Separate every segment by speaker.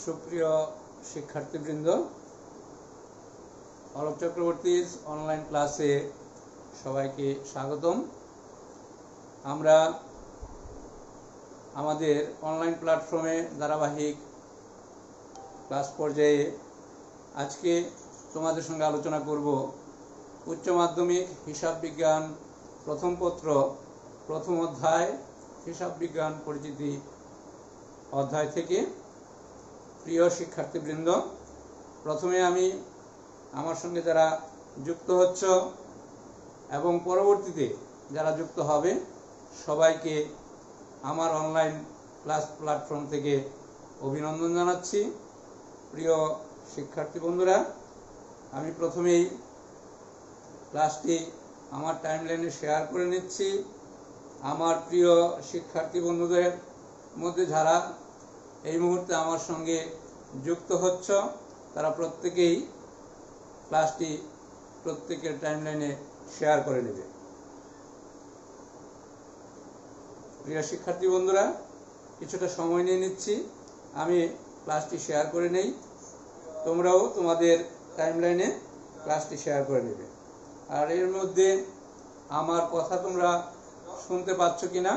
Speaker 1: সুপ্রিয় শিক্ষার্থীবৃন্দ, অলোক চক্রবর্তীর অনলাইন ক্লাসে সবাইকে স্বাগতম। আমরা আমাদের অনলাইন প্ল্যাটফর্মে ধারাবাহিক ক্লাস পর্যায়ে আজকে তোমাদের সঙ্গে আলোচনা করব উচ্চ মাধ্যমিক হিসাব বিজ্ঞান প্রথম পত্র প্রথম অধ্যায় হিসাব বিজ্ঞান পরিচিতি অধ্যায় থেকে। প্রিয় শিক্ষার্থীবৃন্দ, প্রথমে আমি আমার সঙ্গে যারা যুক্ত হচ্ছ এবং পরবর্তীতে যারা যুক্ত হবে সবাইকে আমার অনলাইন ক্লাস প্ল্যাটফর্ম থেকে অভিনন্দন জানাচ্ছি। প্রিয় শিক্ষার্থী বন্ধুরা, আমি প্রথমেই ক্লাসটি আমার টাইমলাইনে শেয়ার করে নিচ্ছি। আমার প্রিয় শিক্ষার্থী বন্ধুদের মধ্যে যারা এই মুহূর্তে আমার সঙ্গে যুক্ত হচ্ছ তারা প্রত্যেকেই ক্লাসটি প্রত্যেকের টাইমলাইনে শেয়ার করে নেবে। প্রিয় শিক্ষার্থী বন্ধুরা, কিছুটা সময় নিয়ে নিচ্ছি, আমি ক্লাসটি শেয়ার করে নেই। তোমরাও তোমাদের টাইমলাইনে ক্লাসটি শেয়ার করে নেবে। আর এর মধ্যে আমার কথা তোমরা শুনতে পাচ্ছ কিনা,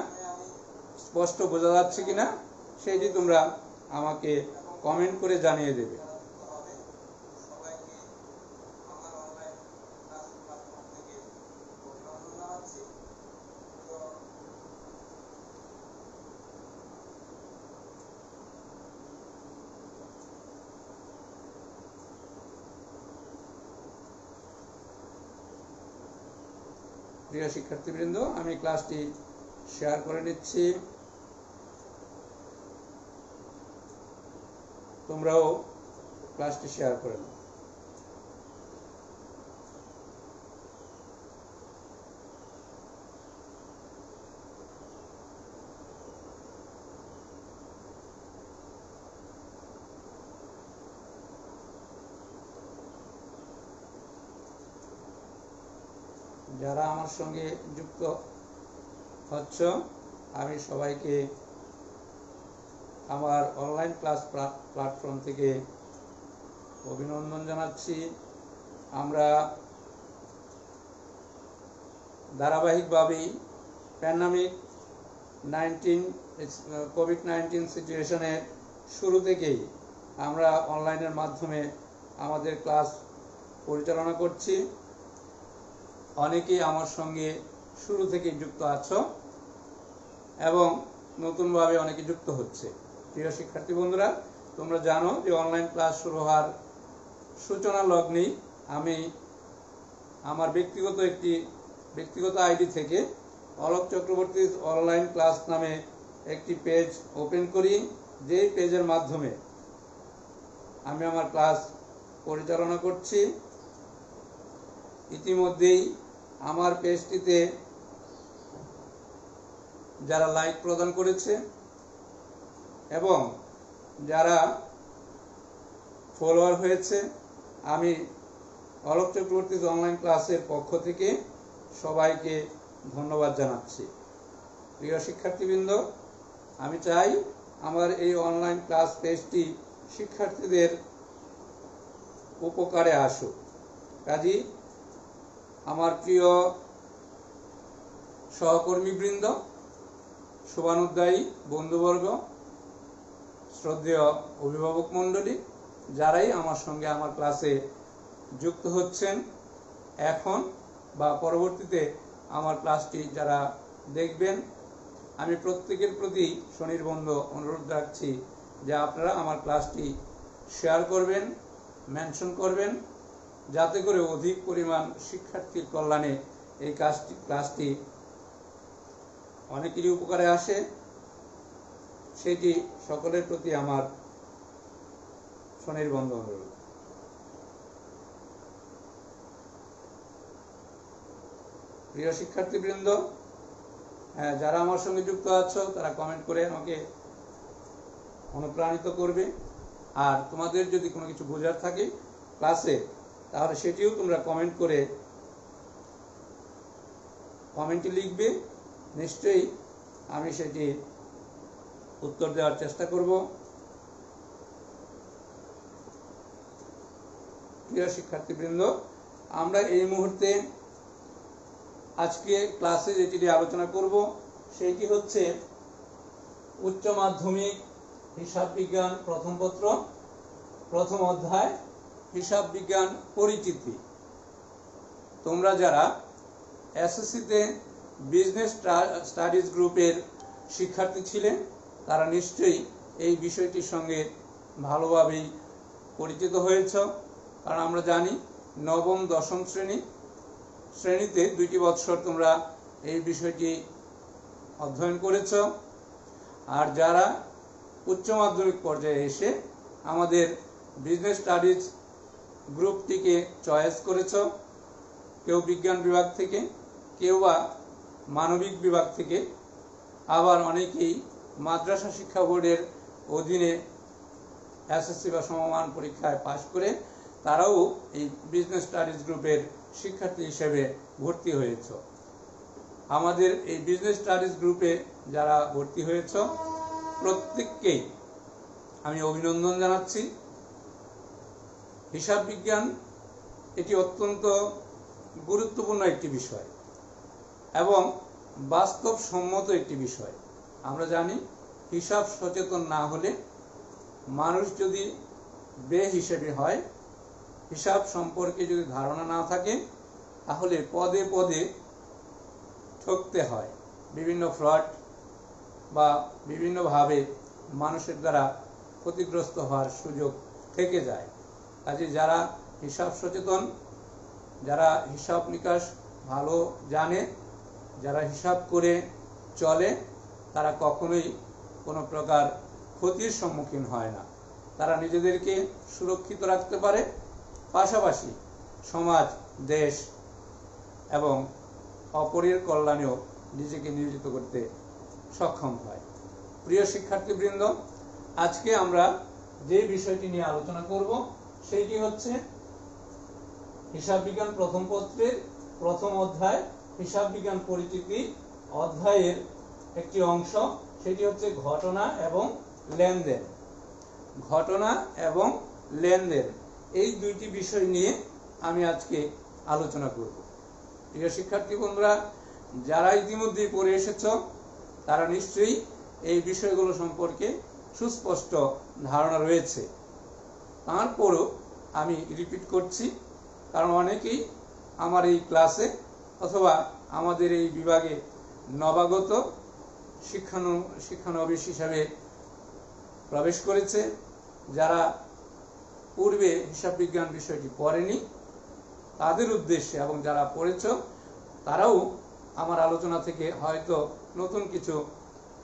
Speaker 1: স্পষ্ট বোঝা যাচ্ছে কিনা সেটি তোমরা আমাকে কমেন্ট করে জানিয়ে দেবে। প্রিয় শিক্ষার্থীবৃন্দ, আমি ক্লাসটি শেয়ার করে নিচ্ছি। তোমরাও ক্লাসটি শেয়ার করে নাও। যারা আমার সঙ্গে যুক্ত হচ্ছ আমি সবাইকে আমার অনলাইন ক্লাস প্ল্যাটফর্ম থেকে অভিনন্দন জানাচ্ছি। আমরা ধারাবাহিকভাবেই কোভিড-19 সিচুয়েশনের শুরু থেকেই আমরা অনলাইনের মাধ্যমে আমাদের ক্লাস পরিচালনা করছি। অনেকেই আমার সঙ্গে শুরু থেকেই যুক্ত আছো এবং নতুনভাবে অনেকে যুক্ত হচ্ছে। প্রিয় শিক্ষার্থী বন্ধুরা, তোমরা জানো যে অনলাইন ক্লাস শুরু হওয়ার সূচনা লগ্নেই আমি আমার ব্যক্তিগত আইডি থেকে অলোক চক্রবর্তী অনলাইন ক্লাস নামে একটি পেজ ওপেন করি, যেই পেজের মাধ্যমে আমি আমার ক্লাস পরিচালনা করছি। ইতিমধ্যেই আমার পেজটিতে যারা লাইক প্রদান করেছে এবং যারা ফলোয়ার হয়েছে, আমি অলোক চক্রবর্তী অনলাইন ক্লাসের পক্ষ থেকে সবাইকে ধন্যবাদ জানাচ্ছি। প্রিয় শিক্ষার্থীবৃন্দ, আমি চাই আমার এই অনলাইন ক্লাস পেজটি শিক্ষার্থীদের উপকারে আসুক। কাজেই আমার প্রিয় সহকর্মীবৃন্দ, শুভানুধ্যায়ী বন্ধুবর্গ, শ্রদ্ধেয় অভিভাবক মণ্ডলী, যারাই আমার সঙ্গে আমার ক্লাসে যুক্ত হচ্ছেন এখন বা পরবর্তীতে আমার ক্লাসটি যারা দেখবেন, আমি প্রত্যেকের প্রতি সুনির্বন্ধ অনুরোধ রাখছি যে আপনারা আমার ক্লাসটি শেয়ার করবেন, মেনশন করবেন, যাতে করে অধিক পরিমাণ শিক্ষার্থীর কল্যাণে এই ক্লাসটি অনেকেরই উপকারে আসে, সেটি সকলের প্রতি আমার সুনির্বন্ধ অনুরোধ। প্রিয় শিক্ষার্থীবৃন্দ, যারা আমার সঙ্গে যুক্ত আছো তারা কমেন্ট করে আমাকে অনুপ্রাণিত করবে। আর তোমাদের যদি কোনো কিছু বোঝার থাকে ক্লাসে, তাহলে সেটিও তোমরা কমেন্ট করে কমেন্টে লিখবে। নিশ্চয়ই আমি সেটি উত্তর দেওয়ার চেষ্টা করব। প্রিয় শিক্ষার্থীবৃন্দ, আমরা এই মুহূর্তে আজকে ক্লাসে যেটি নিয়ে আলোচনা করব সেটি হচ্ছে উচ্চ মাধ্যমিক হিসাব বিজ্ঞান প্রথম পত্র, প্রথম অধ্যায় হিসাব বিজ্ঞান পরিচিতি। তোমরা যারা এসএসসিতে বিজনেস স্টাডিজ গ্রুপের শিক্ষার্থী ছিলেন তারা নিশ্চয়ই এই বিষয়টির সঙ্গে ভালোভাবেই পরিচিত হয়েছ, কারণ আমরা জানি নবম দশম শ্রেণীতে 2টি বৎসর তোমরা এই বিষয়টি অধ্যয়ন করেছ। আর যারা উচ্চ মাধ্যমিক পর্যায়ে এসে আমাদের বিজনেস স্টাডিজ গ্রুপটিকে চয়েস করেছ, কেউ বিজ্ঞান বিভাগ থেকে, কেউ বা মানবিক বিভাগ থেকে, আবার অনেকেই মাদ্রাসা শিক্ষা বোর্ডের অধীনে এসএসসি বা সমমান পরীক্ষায় পাশ করে তারাও এই বিজনেস স্টাডিজ গ্রুপের শিক্ষার্থী হিসেবে ভর্তি হয়েছ। আমাদের এই বিজনেস স্টাডিজ গ্রুপে যারা ভর্তি হয়েছ প্রত্যেককেই আমি অভিনন্দন জানাচ্ছি। হিসাব বিজ্ঞান এটি অত্যন্ত গুরুত্বপূর্ণ একটি বিষয় এবং বাস্তবসম্মত একটি বিষয়। আমরা জানি হিসাব সচেতন না হলে মানুষ যদি বেহিসাবি হয়, হিসাব সম্পর্কে যদি ধারণা না থাকে, তাহলে পদে পদে ঠকতে হয়। বিভিন্ন ফ্রড বা বিভিন্নভাবে মানুষের দ্বারা ক্ষতিগ্রস্ত হওয়ার সুযোগ থেকে যায়। কাজে যারা হিসাব সচেতন, যারা হিসাব নিকাশ ভালো জানে, যারা হিসাব করে চলে, তারা কখনোই কোনো প্রকার ক্ষতির সম্মুখীন হয় না। তারা নিজেদেরকে সুরক্ষিত রাখতে পারে, পাশাপাশি সমাজ, দেশ এবং অপরের কল্যাণেও নিজেকে নিয়োজিত করতে সক্ষম হয়। প্রিয় শিক্ষার্থীবৃন্দ, আজকে আমরা যে বিষয়টি নিয়ে আলোচনা করব সেইটি হচ্ছে হিসাব বিজ্ঞান প্রথম পত্রের প্রথম অধ্যায় হিসাব বিজ্ঞান পরিচিতি অধ্যায়ের একটি অংশ, সেটি হচ্ছে ঘটনা এবং লেনদেন। ঘটনা এবং লেনদেন এই দুইটি বিষয় নিয়ে আমি আজকে আলোচনা করব। প্রিয় শিক্ষার্থী বন্ধুরা, যারা ইতিমধ্যেই পড়ে এসেছ তারা নিশ্চয়ই এই বিষয়গুলো সম্পর্কে সুস্পষ্ট ধারণা রয়েছে। তারপরও আমি রিপিট করছি, কারণ অনেকেই আমার এই ক্লাসে অথবা আমাদের এই বিভাগে নবাগত শিক্ষানবিশ হিসাবে প্রবেশ করেছে, যারা পূর্বে হিসাব বিজ্ঞান বিষয়টি পড়েনি তাদের উদ্দেশ্যে, এবং যারা পড়েছ তারাও আমার আলোচনা থেকে হয়তো নতুন কিছু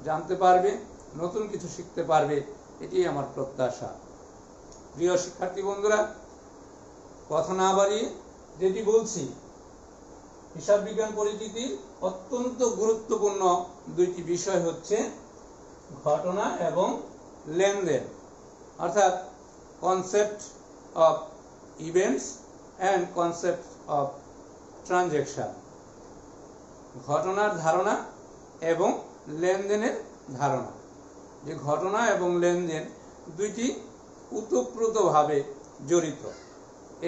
Speaker 1: জানতে পারবে, নতুন কিছু শিখতে পারবে, এটি আমার প্রত্যাশা। প্রিয় শিক্ষার্থী বন্ধুরা, কথা না বাড়িয়ে যেটি বলছি, হিসাব বিজ্ঞান পরিচিতির অত্যন্ত গুরুত্বপূর্ণ দুইটি বিষয় হচ্ছে ঘটনা এবং লেনদেন, অর্থাৎ concept of events and concept of transaction. ঘটনার ধারণা এবং লেনদেনের ধারণা। যে ঘটনা এবং লেনদেন দুইটি ওতপ্রোতভাবে জড়িত,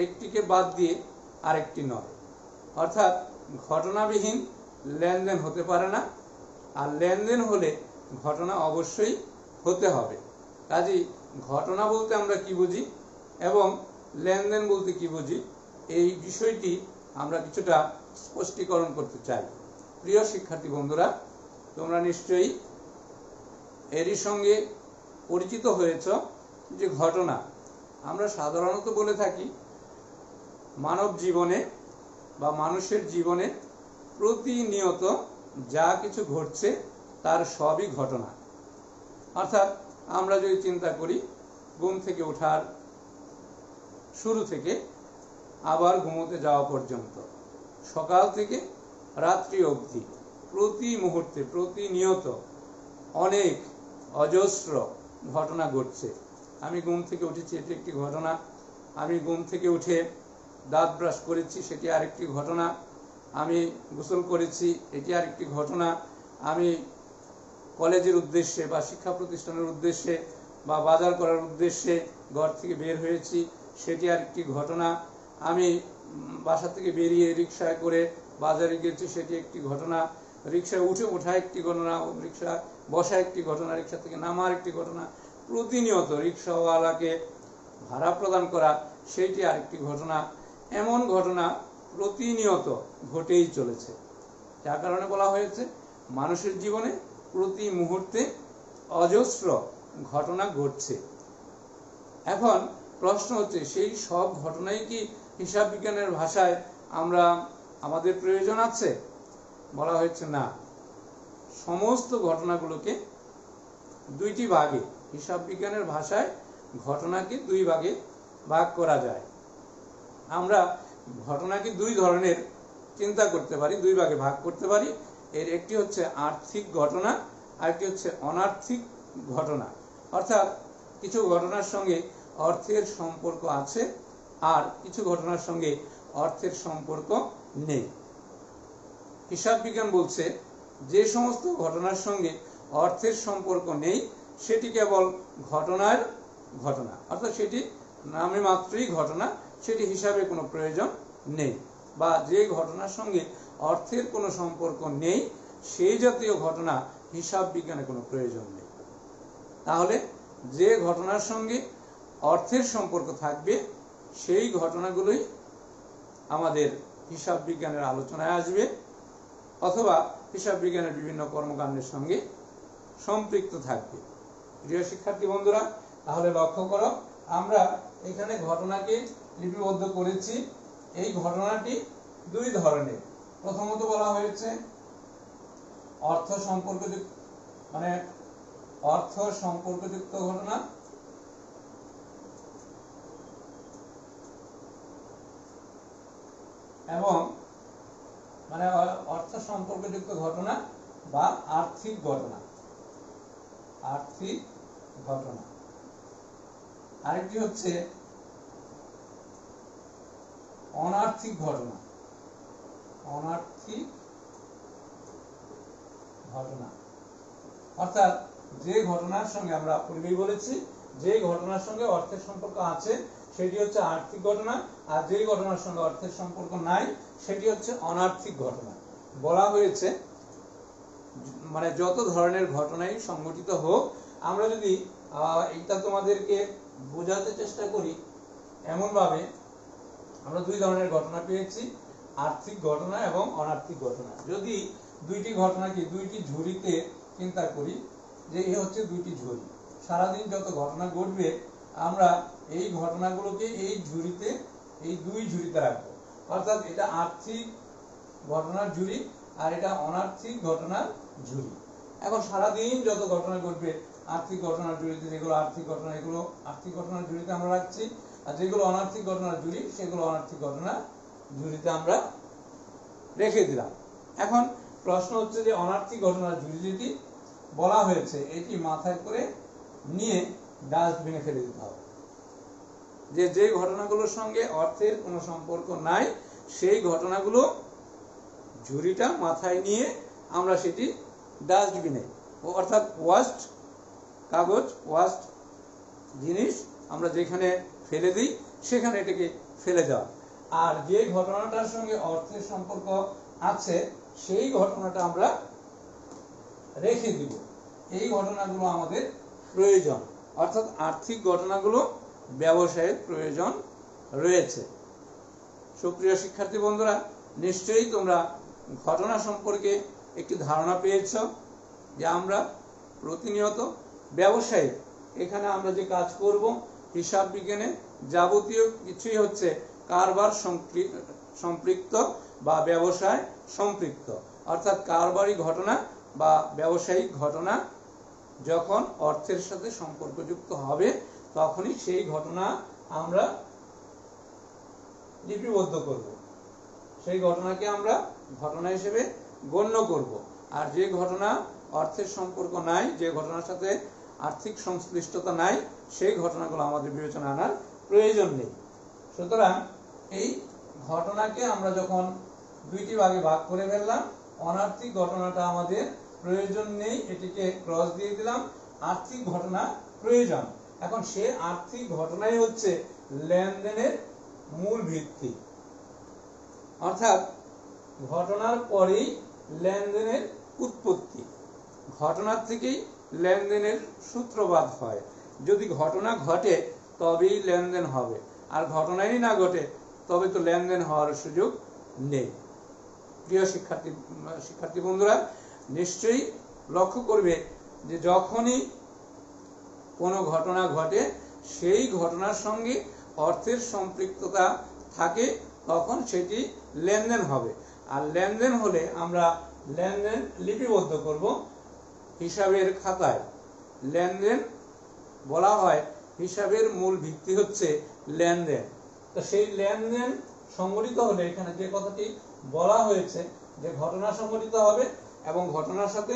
Speaker 1: একটিকে বাদ দিয়ে আরেকটি নয়। অর্থাৎ ঘটনাবিহীন লেনদেন হতে পারে না, আর লেনদেন হলে ঘটনা অবশ্যই হতে হবে। কাজেই ঘটনা বলতে আমরা কি বুঝি এবং লেনদেন বলতে কি বুঝি, এই বিষয়টি আমরা কিছুটা স্পষ্টীকরণ করতে চাই। প্রিয় শিক্ষার্থী বন্ধুরা, তোমরা নিশ্চয়ই এরই সঙ্গে পরিচিত হয়েছ যে ঘটনা আমরা সাধারণত বলে থাকি মানব জীবনে বা মানুষের জীবনে প্রতিনিয়ত যা কিছু ঘটছে তার সবই ঘটনা। অর্থাৎ আমরা যদি চিন্তা করি, ঘুম থেকে ওঠার শুরু থেকে আবার ঘুমোতে যাওয়া পর্যন্ত, সকাল থেকে রাত্রি অবধি প্রতি মুহূর্তে প্রতিনিয়ত অনেক অজস্র ঘটনা ঘটছে। আমি ঘুম থেকে উঠেছি, এটি একটি ঘটনা। আমি ঘুম থেকে উঠে দাঁত ব্রাশ করেছি, সেটি আরেকটি ঘটনা। আমি গোসল করেছি, এটি আরেকটি ঘটনা। আমি কলেজের উদ্দেশ্যে বা শিক্ষা প্রতিষ্ঠানের উদ্দেশ্যে বা বাজার করার উদ্দেশ্যে ঘর থেকে বের হয়েছি, সেটি আরেকটি ঘটনা। আমি বাসা থেকে বেরিয়ে রিক্সায় করে বাজারে গেছি, সেটি একটি ঘটনা। রিক্সায় ওঠা একটি ঘটনা, রিক্সা বসা একটি ঘটনা, রিক্সা থেকে নামার একটি ঘটনা, প্রতিনিয়ত রিক্সাওয়ালাকে ভাড়া প্রদান করা সেইটি আরেকটি ঘটনা। এমন ঘটনা প্রতিনিয়ত ঘটেই চলেছে, যার কারণে বলা হয়েছে মানুষের জীবনে প্রতি মুহূর্তে অজস্র ঘটনা ঘটছে। এখন প্রশ্ন হচ্ছে, সেই সব ঘটনাই কি হিসাব বিজ্ঞানের ভাষায় আমাদের প্রয়োজন আছে? বলা হয়েছে না। সমস্ত ঘটনাগুলোকে দুইটি ভাগে, হিসাব বিজ্ঞানের ভাষায় ঘটনাকে দুই ভাগে ভাগ করা যায়। আমরা ঘটনাকে দুই ধরনের চিন্তা করতে পারি, দুই ভাগে ভাগ করতে পারি। এর একটি হচ্ছে আর্থিক ঘটনা, আর একটি হচ্ছে অনার্থিক ঘটনা। অর্থাৎ কিছু ঘটনার সঙ্গে অর্থের সম্পর্ক আছে, আর কিছু ঘটনার সঙ্গে অর্থের সম্পর্ক নেই। হিসাব বিজ্ঞান বলছে যে সমস্ত ঘটনার সঙ্গে অর্থের সম্পর্ক নেই সেটি কেবল ঘটনার ঘটনা, অর্থাৎ সেটি নামে মাত্রই ঘটনা, সেটি হিসাবে কোনো প্রয়োজন নেই। বা যে ঘটনার সঙ্গে অর্থের কোনো সম্পর্ক নেই সেই জাতীয় ঘটনা হিসাব বিজ্ঞানে কোনো প্রয়োজন নেই। তাহলে যে ঘটনার সঙ্গে অর্থের সম্পর্ক থাকবে সেই ঘটনাগুলোই আমাদের হিসাব বিজ্ঞানের আলোচনায় আসবে, অথবা হিসাব বিজ্ঞানের বিভিন্ন কর্মকাণ্ডের সঙ্গে সম্পৃক্ত থাকবে। প্রিয় শিক্ষার্থী বন্ধুরা, তাহলে লক্ষ্য করো, আমরা এখানে ঘটনাকে লিপিবদ্ধ করেছি। এই ঘটনাটি দুই ধরনের। প্রথমত বলা হয়েছে অর্থ সম্পর্কযুক্ত ঘটনা, এবং অর্থ সম্পর্কযুক্ত ঘটনা বা আর্থিক ঘটনা। আরেকটি হচ্ছে অনার্থিক ঘটনা। অর্থাৎ যে ঘটনার সঙ্গে আমরা পূর্বেই বলেছি যে ঘটনার সঙ্গে অর্থের সম্পর্ক আছে সেটি হচ্ছে আর্থিক ঘটনা, আর যে ঘটনার সঙ্গে অর্থের সম্পর্ক নাই সেটি হচ্ছে অনার্থিক ঘটনা। বলা হয়েছে যত ধরনের ঘটনাই সংঘটিত হোক, আমরা যদি এটা তোমাদেরকে বোঝাতে চেষ্টা করি এমন ভাবে, আমরা দুই ধরনের ঘটনা পেয়েছি, আর্থিক ঘটনা এবং অনার্থিক ঘটনা। যদি দুইটি ঘটনাকে দুইটি ঝুড়িতে চিন্তা করি, যে এই হচ্ছে দুইটি ঝুড়ি, সারাদিন যত ঘটনা ঘটবে আমরা এই ঘটনাগুলোকে এই দুই ঝুড়িতে রাখবো। অর্থাৎ এটা আর্থিক ঘটনার ঝুড়ি আর এটা অনার্থিক ঘটনার ঝুড়ি। এখন সারাদিন যত ঘটনা ঘটবে আর্থিক ঘটনার ঝুড়িতে, যেগুলো আর্থিক ঘটনা এগুলো আর্থিক ঘটনার ঝুড়িতে আমরা রাখছি, আর যেগুলো অনার্থিক ঘটনার ঝুড়ি সেগুলো অনার্থিক ঘটনার ঝুড়িতে আমরা রেখে দিলাম। এখন প্রশ্ন হচ্ছে যে অনার্থিক ঘটনার ঝুড়ি যেটি বলা হয়েছে এটি মাথায় করে নিয়ে ডাস্টবিনে ফেলে দিতে হবে। যে ঘটনাগুলোর সঙ্গে অর্থের কোনো সম্পর্ক নাই সেই ঘটনাগুলো ঝুড়িটা মাথায় নিয়ে আমরা সেটি ডাস্টবিনে, অর্থাৎ ওয়াস্ট কাগজ, ওয়াস্ট জিনিস আমরা যেখানে ফেলে দিই সেখানে এটাকে ফেলে দেওয়া। আর যে ঘটনাটার সঙ্গে অর্থের সম্পর্ক আছে সেই ঘটনাটা আমরা রেখে দিব। এই ঘটনাগুলো আমাদের প্রয়োজন, অর্থাৎ আর্থিক ঘটনাগুলো ব্যবসায়ের প্রয়োজন রয়েছে। সুপ্রিয় শিক্ষার্থী বন্ধুরা, নিশ্চয়ই তোমরা ঘটনা সম্পর্কে একটি ধারণা পেয়েছ যে আমরা প্রতিনিয়ত ব্যবসায়ী, এখানে আমরা যে কাজ করব হিসাব বিজ্ঞানে যাবতীয় কিছুই হচ্ছে কারবার সম্পৃক্ত বা ব্যবসায় সম্পৃক্ত। অর্থাৎ কারবারি ঘটনা বা ব্যবসায়িক ঘটনা যখন অর্থের সাথে সম্পর্কযুক্ত হবে তখনই সেই ঘটনা আমরা লিপিবদ্ধ করব, সেই ঘটনাকে আমরা ঘটনা হিসেবে গণ্য করব। আর যে ঘটনা অর্থের সম্পর্ক নাই, যে ঘটনার সাথে আর্থিক সংশ্লিষ্টতা নাই, সেই ঘটনাগুলো আমাদের বিবেচনা আনার প্রয়োজন নেই। সুতরাং এই ঘটনাকে আমরা যখন দুইটি ভাগে ভাগ করে ফেললাম, অনার্থিক ঘটনাটা আমাদের প্রয়োজন নেই, এটিকে ক্রস দিয়ে দিলাম, আর্থিক ঘটনা প্রয়োজন। এখন সে আর্থিক ঘটনাই হচ্ছে লেনদেনের মূল ভিত্তি, অর্থাৎ ঘটনার পরেই লেনদেনের উৎপত্তি, ঘটনার থেকেই লেনদেনের সূত্রপাত হয়। যদি ঘটনা ঘটে তবেই লেনদেন হবে, আর ঘটনাই না ঘটে তবে তো লেনদেন হওয়ার সুযোগ নেই। প্রিয় শিক্ষার্থী বন্ধুরা, নিশ্চয়ই লক্ষ্য করবে যে যখনই কোনো ঘটনা ঘটে সেই ঘটনার সঙ্গে অর্থের সম্পৃক্ততা থাকে তখন সেটি লেনদেন হবে। আর লেনদেন হলে আমরা লেনদেন লিপিবদ্ধ করব হিসাবের খাতায়। লেনদেন বলা হয় হিসাবের মূল ভিত্তি হচ্ছে লেনদেন। তো সেই লেনদেন সংগঠিত হলে এখানে যে কথাটি বলা হয়েছে যে ঘটনা সংগঠিত হবে এবং ঘটনার সাথে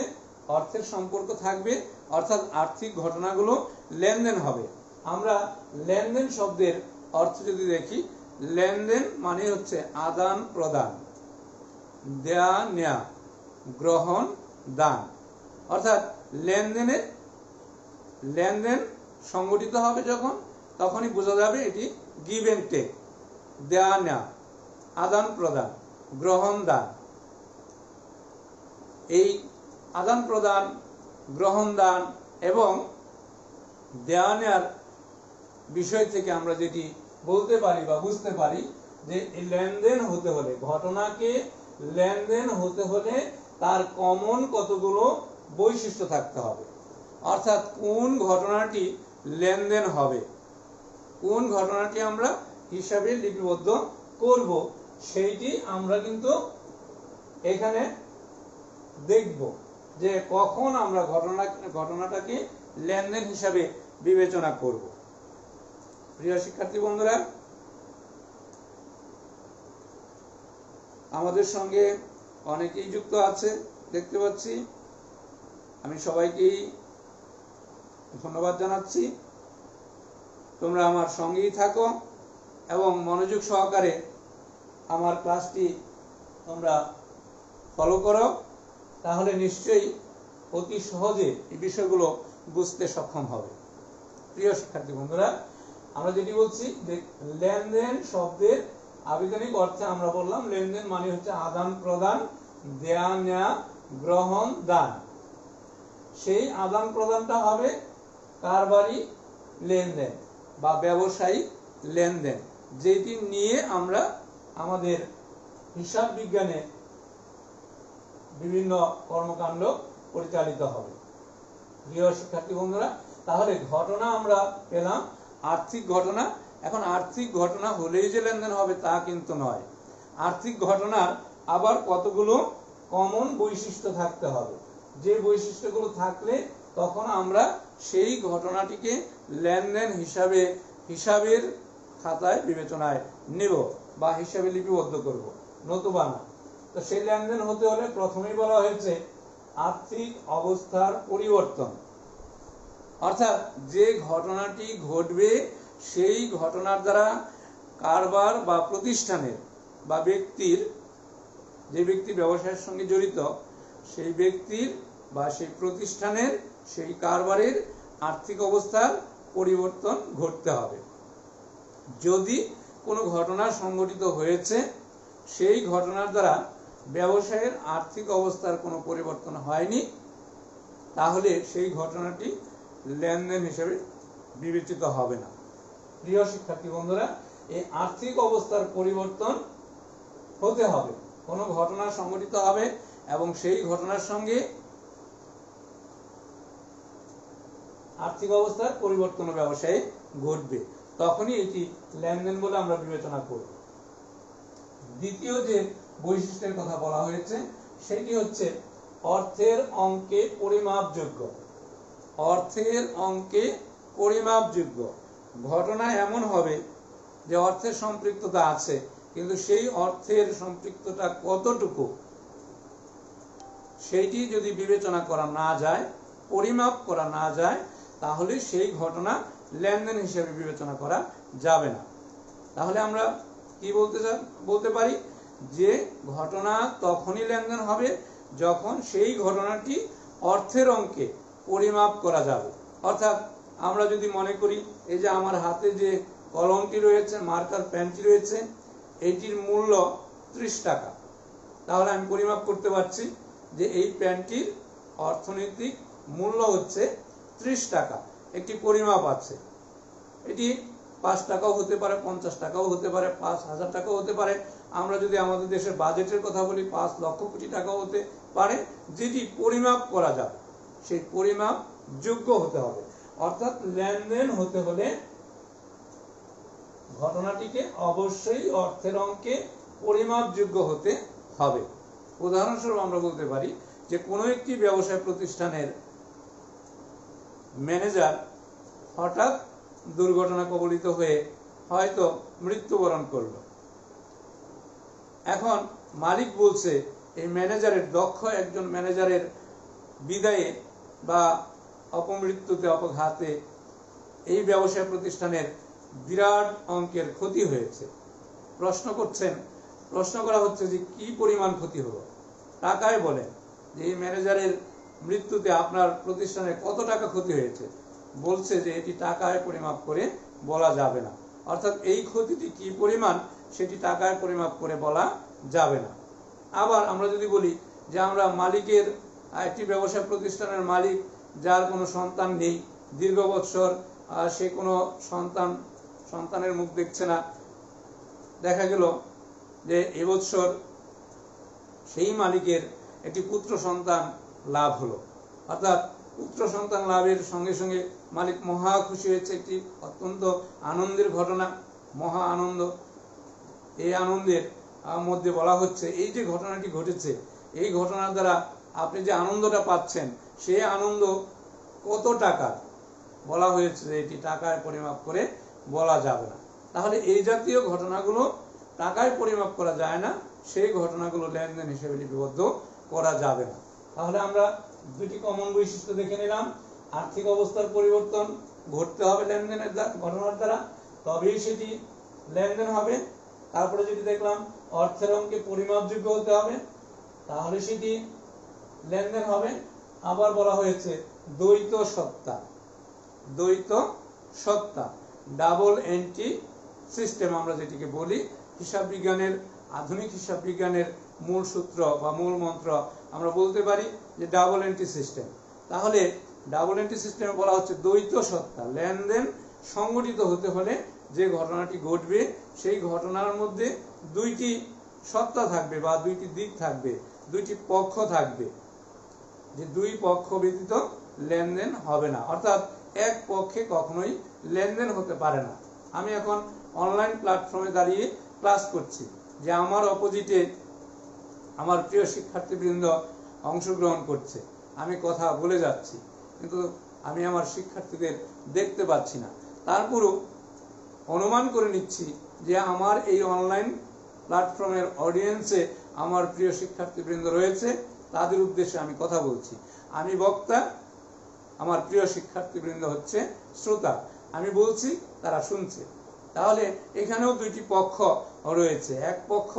Speaker 1: অর্থের সম্পর্ক থাকবে, অর্থাৎ আর্থিক ঘটনাগুলো লেনদেন হবে। আমরা লেনদেন শব্দের অর্থ যদি দেখি, লেনদেন মানে হচ্ছে আদান প্রদান, দেয়া নেয়া, গ্রহণ দান, অর্থাৎ লেনদেন সংগঠিত হবে যখন, তখনই বোঝা যাবে এটি গিভ এন্ড টেক, দেয়া নেয়া, আদান প্রদান, গ্রহণ দান। এই আদান প্রদান, গ্রহণ দান এবং দেয়া নেয়ার বিষয় থেকে আমরা যেটি বলতে পারি বা বুঝতে পারি যে লেনদেন হতে হলে, ঘটনাকে লেনদেন হতে হলে তার কমন কতগুলো বৈশিষ্ট্য থাকতে হবে। অর্থাৎ কোন ঘটনাটি লেনদেন হবে, কোন ঘটনাটি আমরা হিসাবে লিপিবদ্ধ করব, সেইটি আমরা কিন্তু এখানে দেখব যে কখন আমরা ঘটনাটাকে লেনদেন হিসাবে বিবেচনা করব। প্রিয় শিক্ষার্থী বন্ধুরা, আমাদের সঙ্গে অনেকেই যুক্ত আছে দেখতে পাচ্ছি। আমি সবাইকেই ধন্যবাদ জানাচ্ছি। তোমরা আমার সঙ্গেই থাকো এবং মনোযোগ সহকারে আমার ক্লাসটি তোমরা ফলো করো, তাহলে নিশ্চয়ই অতি সহজে এই বিষয়গুলো বুঝতে সক্ষম হবে। প্রিয় শিক্ষার্থী বন্ধুরা, আমরা যেটি বলছি যে লেনদেন শব্দের আবিধানিক অর্থে আমরা বললাম লেনদেন মানে হচ্ছে আদান প্রদান, দেয়া নেয়া, গ্রহণ দান। সেই আদান প্রদানটা হবে কারবারি লেনদেন বা ব্যবসায়িক লেনদেন, যেটি নিয়ে আমরা আমাদের হিসাব বিজ্ঞানে বিভিন্ন কর্মকাণ্ড পরিচালিত হবে। প্রিয় শিক্ষার্থী বন্ধুরা, তাহলে ঘটনা আমরা পেলাম আর্থিক ঘটনা। এখন আর্থিক ঘটনা হলেই যে লেনদেন হবে তা কিন্তু নয়। আর্থিক ঘটনার আবার কতগুলো কমন বৈশিষ্ট্য থাকতে হবে, যে বৈশিষ্ট্যগুলো থাকলে তখন আমরা সেই ঘটনাটিকে লেনদেন হিসাবের খাতায় বিবেচনায় নেব বা হিসাবে লিপিবদ্ধ করব, নতুবা না। তো সেই লেনদেন হতে হলে প্রথমেই বলা হয়েছে আর্থিক অবস্থার পরিবর্তন, অর্থাৎ যে ঘটনাটি ঘটবে সেই ঘটনার দ্বারা কারবার বা প্রতিষ্ঠানের বা ব্যক্তির, যে ব্যক্তি ব্যবসায়ের সঙ্গে জড়িত সেই ব্যক্তির বা সেই প্রতিষ্ঠানের, সেই কারবারের আর্থিক অবস্থার পরিবর্তন ঘটতে হবে। যদি কোনো ঘটনা সংঘটিত হয়েছে সেই ঘটনার দ্বারা ব্যবসায়ের আর্থিক অবস্থার কোনো পরিবর্তন হয়নি, তাহলে সেই ঘটনাটি লেনদেন হিসেবে বিবেচিত হবে না। প্রিয় শিক্ষার্থী বন্ধুরা, এই আর্থিক অবস্থার পরিবর্তন হতে হবে, কোনো ঘটনা সংঘটিত হবে এবং সেই ঘটনার সঙ্গে আর্থিক অবস্থার পরিবর্তন ব্যবসায়ে ঘটবে, তখনই এটি লেনদেন বলে আমরা বিবেচনা করব। দ্বিতীয় যে বৈশিষ্ট্যের কথা বলা হয়েছে সেটি হচ্ছে অর্থের অঙ্কে পরিমাপযোগ্য। অর্থের অঙ্কে পরিমাপযোগ্য ঘটনা এমন হবে যে অর্থের সম্পৃক্ততা আছে, কিন্তু সেই অর্থের সম্পৃক্ততা কতটুকু সেইটি যদি বিবেচনা করা না যায়, পরিমাপ করা না যায়, তাহলে সেই ঘটনা লেনদেন হিসেবে বিবেচনা করা যাবে না। তাহলে আমরা কি বলতে পারি যে ঘটনা তখনই লেনদেন হবে যখন সেই ঘটনাটি অর্থের অঙ্কে পরিমাপ করা যাবে। অর্থাৎ আমরা যদি মনে করি এই যে আমার হাতে যে কলমটি রয়েছে, মার্কার পেনটি রয়েছে, এটির মূল্য 30 টাকা। তাহলে আমি পরিমাপ করতে পারছি যে এই পেনটির অর্থনৈতিক মূল্য হচ্ছে 30 টাকা। একটি পরিমাপ আছে। এটি 5 টাকাও হতে পারে, 50 টাকাও হতে পারে, 5,000 টাকাও হতে পারে। আমরা যদি আমাদের দেশের বাজেটের কথা বলি, 5 লক্ষ কোটি টাকাও হতে পারে। যেটি পরিমাপ করা যাবে সেই পরিমাপ যোগ্য হতে হবে। অর্থাৎ লেনদেন হতে হলে ঘটনাটিকে অবশ্যই অর্থের অঙ্কে পরিমাপযোগ্য হতে হবে। উদাহরণস্বরূপ আমরা বলতে পারি যে কোনো একটি ব্যবসায় প্রতিষ্ঠানের ম্যানেজার হঠাৎ দুর্ঘটনা কবলিত হয়ে হয়তো মৃত্যুবরণ করল। এখন মালিক বলছে এই ম্যানেজারের, দক্ষ একজন ম্যানেজারের বিদায়ে বা অপমৃত্যুতে, অপঘাতে এই ব্যবসায় প্রতিষ্ঠানের বিরাট অঙ্কের ক্ষতি হয়েছে। প্রশ্ন করা হচ্ছে যে কি পরিমাণ ক্ষতি হলো, টাকায় বলেন যে এই ম্যানেজারের মৃত্যুতে আপনার প্রতিষ্ঠানে কত টাকা ক্ষতি হয়েছে। বলছে যে এটি টাকায় পরিমাপ করে বলা যাবে না। অর্থাৎ এই ক্ষতিটি কি পরিমাণ সেটি টাকায় পরিমাপ করে বলা যাবে না। আবার আমরা যদি বলি যে আমরা মালিকের, একটি ব্যবসা প্রতিষ্ঠানের মালিক যার কোনো সন্তান নেই, দীর্ঘ বৎসর সে কোনো সন্তানের মুখ দেখছে না, দেখা গেল যে এবছর সেই মালিকের একটি পুত্র সন্তান লাভ হলো। অর্থাৎ পুত্র সন্তান লাভের সঙ্গে সঙ্গে মালিক মহা খুশি হয়েছে, একটি অত্যন্ত আনন্দের ঘটনা, মহা আনন্দ। এই আনন্দের মধ্যে বলা হচ্ছে এই যে ঘটনাটি ঘটেছে, এই ঘটনার দ্বারা আপনি যে আনন্দটা পাচ্ছেন সেই আনন্দ কত টাকা, বলা হয়েছে যে এটি টাকায় পরিমাপ করে বলা যাবে না। তাহলে এই জাতীয় ঘটনাগুলো টাকায় পরিমাপ করা যায় না, সেই ঘটনাগুলো লেনদেন হিসেবে লিপিবদ্ধ করা যাবে না। তাহলে আমরা দুটি কমন বৈশিষ্ট্য দেখে নিলাম। আর্থিক অবস্থার পরিবর্তন ঘটতে হবে লেনদেনের ঘটনার দ্বারা, তবেই সেটি লেনদেন হবে। তারপরে যেটি দেখলাম অর্থের অঙ্কে পরিমাপযোগ্য হতে হবে, তাহলে সেটি লেনদেন হবে। আবার বলা হয়েছে দ্বৈত সত্তা, ডাবল এন্ট্রি সিস্টেম আমরা যেটিকে বলি। হিসাব বিজ্ঞানের, আধুনিক হিসাব বিজ্ঞানের মূল সূত্র বা মূল মন্ত্র আমরা বলতে পারি যে ডাবল এন্ট্রি সিস্টেম। তাহলে ডাবল এন্ট্রি সিস্টেমে বলা হচ্ছে দ্বৈত সত্তা, লেনদেন সংগঠিত হতে হলে যে ঘটনাটি ঘটবে সেই ঘটনার মধ্যে দুইটি সত্তা থাকবে বা দুইটি দিক থাকবে, দুইটি পক্ষ থাকবে, যে দুই পক্ষ ব্যতীত লেনদেন হবে না। অর্থাৎ এক পক্ষে কখনোই লেনদেন হতে পারে না। আমি এখন অনলাইন প্ল্যাটফর্মে দাঁড়িয়ে ক্লাস করছি, যে আমার অপোজিটে আমার প্রিয় শিক্ষার্থীবৃন্দ অংশগ্রহণ করছে, আমি কথা বলে যাচ্ছি, কিন্তু আমি আমার শিক্ষার্থীদের দেখতে পাচ্ছি না। তারপরও অনুমান করে নিচ্ছি যে আমার এই অনলাইন প্ল্যাটফর্মের অডিয়েন্সে আমার প্রিয় শিক্ষার্থীবৃন্দ রয়েছে, তাদের উদ্দেশ্যে আমি কথা বলছি। আমি বক্তা, আমার প্রিয় শিক্ষার্থীবৃন্দ হচ্ছে শ্রোতা। আমি বলছি, তারা শুনছে। তাহলে এখানেও দুইটি পক্ষ রয়েছে, এক পক্ষ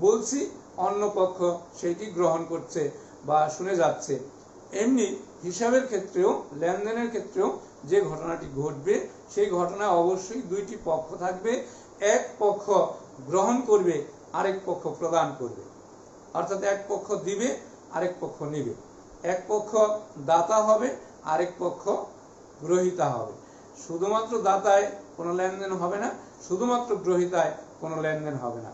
Speaker 1: বলছি, অন্য পক্ষ সেইটি গ্রহণ করছে বা শুনে যাচ্ছে। এমনি হিসাবের ক্ষেত্রেও, লেনদেনের ক্ষেত্রেও যে ঘটনাটি ঘটবে সেই ঘটনায় অবশ্যই দুইটি পক্ষ থাকবে। এক পক্ষ গ্রহণ করবে, আরেক পক্ষ প্রদান করবে। অর্থাৎ এক পক্ষ দিবে, আরেক পক্ষ নিবে। এক পক্ষ দাতা হবে, আরেক পক্ষ গ্রহীতা হবে। শুধুমাত্র দাতায় কোনো লেনদেন হবে না, শুধুমাত্র গ্রহীতায় কোনো লেনদেন হবে না।